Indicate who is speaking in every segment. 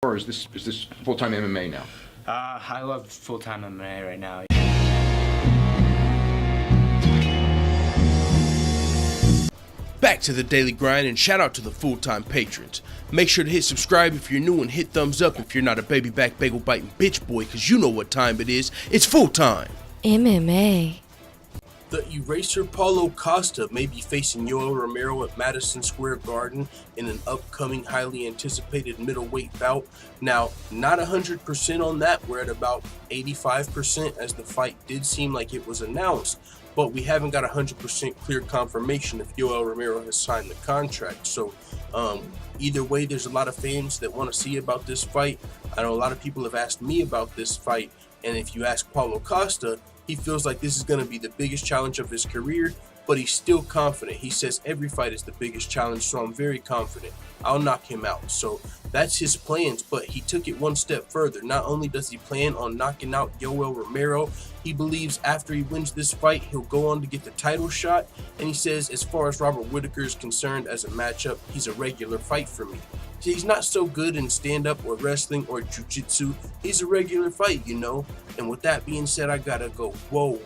Speaker 1: or is this full-time MMA now?
Speaker 2: I love full-time MMA right now.
Speaker 3: Back to the daily grind, and shout out to the full-time patrons. Make sure to hit subscribe if you're new and hit thumbs up if you're not a baby back bagel biting bitch boy, cause you know what time it is. It's full-time
Speaker 4: MMA.
Speaker 3: The eraser Paulo Costa may be facing Yoel Romero at Madison Square Garden in an upcoming highly anticipated middleweight bout. Now, not 100% on that. We're at about 85% as the fight did seem like it was announced, but we haven't got 100% clear confirmation if Yoel Romero has signed the contract. So either way, there's a lot of fans that want to see about this fight. I know a lot of people have asked me about this fight, and if you ask Paulo Costa, he feels like this is going to be the biggest challenge of his career, but he's still confident. He says every fight is the biggest challenge, so I'm very confident I'll knock him out. So that's his plans, but he took it one step further. Not only does he plan on knocking out Yoel Romero, he believes after he wins this fight, he'll go on to get the title shot. And he says, as far as Robert Whittaker is concerned as a matchup, he's a regular fight for me. He's not so good in stand-up or wrestling or jiu-jitsu. He's a regular fight, you know. And with that being said, I gotta go, whoa,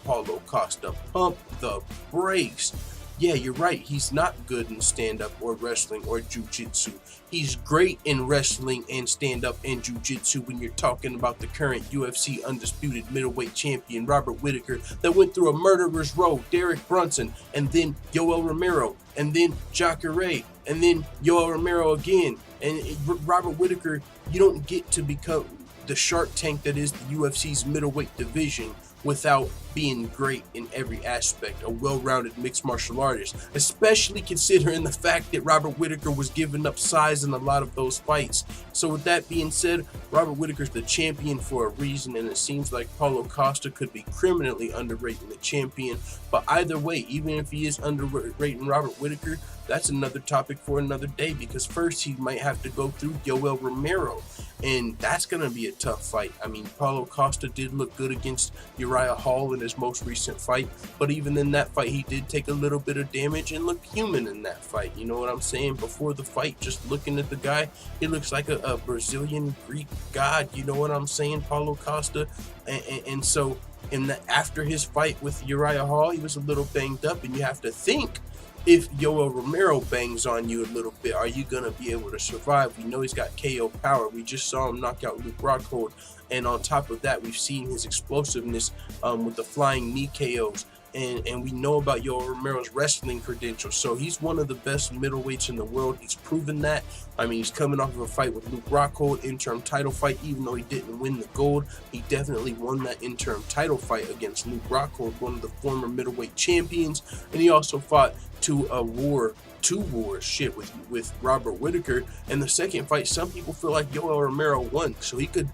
Speaker 3: Paulo Costa, pump the brakes. Yeah, you're right. He's not good in stand-up or wrestling or jiu-jitsu. He's great in wrestling and stand-up and jiu-jitsu when you're talking about the current UFC undisputed middleweight champion, Robert Whittaker, that went through a murderer's row, Derek Brunson, and then Yoel Romero, and then Jacare, and then Yoel Romero again. And Robert Whittaker, you don't get to become the Shark Tank that is the UFC's middleweight division without being great in every aspect, a well-rounded mixed martial artist, especially considering the fact that Robert Whittaker was giving up size in a lot of those fights. So with that being said, Robert Whittaker's the champion for a reason, and it seems like Paulo Costa could be criminally underrating the champion. But either way, even if he is underrating Robert Whittaker, that's another topic for another day, because first he might have to go through Yoel Romero, and that's going to be a tough fight. I mean, Paulo Costa did look good against Uriah Hall in his most recent fight, but even in that fight, he did take a little bit of damage and look human in that fight. You know what I'm saying? Before the fight, just looking at the guy, he looks like a Brazilian Greek god. You know what I'm saying, Paulo Costa? And so after his fight with Uriah Hall, he was a little banged up, and you have to think, if Yoel Romero bangs on you a little bit, are you going to be able to survive? We know he's got KO power. We just saw him knock out Luke Rockhold. And on top of that, we've seen his explosiveness with the flying knee KOs. And we know about Yoel Romero's wrestling credentials. So he's one of the best middleweights in the world. He's proven that. I mean, he's coming off of a fight with Luke Rockhold, interim title fight. Even though he didn't win the gold, he definitely won that interim title fight against Luke Rockhold, one of the former middleweight champions. And he also fought two wars with Robert Whittaker. And the second fight, some people feel like Yoel Romero won, so he could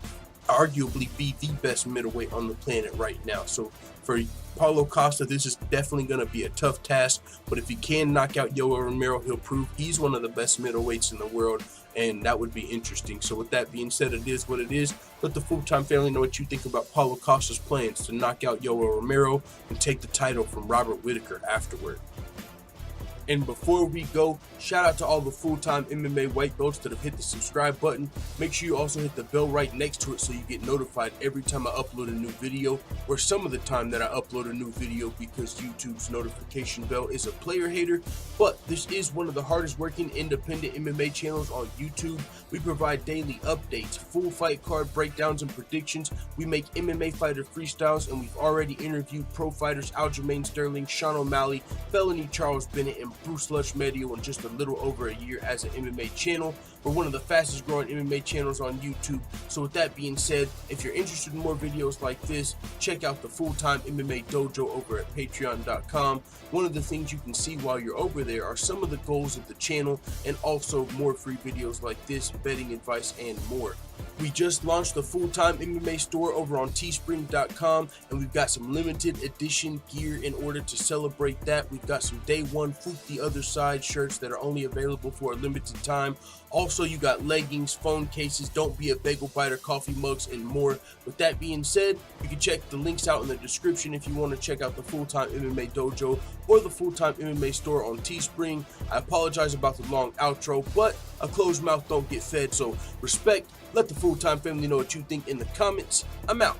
Speaker 3: arguably be the best middleweight on the planet right now. So for Paulo Costa, this is definitely going to be a tough task, but if he can knock out Yoel Romero, he'll prove he's one of the best middleweights in the world, and that would be interesting. So with that being said, it is what it is. Let the full-time family know what you think about Paulo Costa's plans to knock out Yoel Romero and take the title from Robert Whittaker afterward. And before we go, shout out to all the full-time MMA white belts that have hit the subscribe button. Make sure you also hit the bell right next to it so you get notified every time I upload a new video, or some of the time that I upload a new video, because YouTube's notification bell is a player hater. But this is one of the hardest working independent MMA channels on YouTube. We provide daily updates, full fight card breakdowns and predictions. We make MMA fighter freestyles, and we've already interviewed pro fighters Aljamain Sterling, Sean O'Malley, Felony Charles Bennett, and Bruce Lushmedio in just a little over a year as an MMA channel. We're one of the fastest growing MMA channels on YouTube. So with that being said, if you're interested in more videos like this, check out the Full-Time MMA Dojo over at patreon.com. One of the things you can see while you're over there are some of the goals of the channel, and also more free videos like this, betting advice, and more. We just launched the Full-Time MMA store over on teespring.com, and we've got some limited edition gear in order to celebrate that. We've got some Day One Foot the Other Side shirts that are only available for a limited time. Also, you got leggings, phone cases, don't be a bagel biter, coffee mugs, and more. With that being said, you can check the links out in the description if you want to check out the Full-Time MMA Dojo or the Full-Time MMA store on Teespring. I apologize about the long outro, but a closed mouth don't get fed, so respect. Let the Full-Time family know what you think in the comments. I'm out.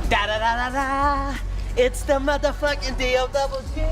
Speaker 4: Da da da da da. It's the motherfucking DOWG.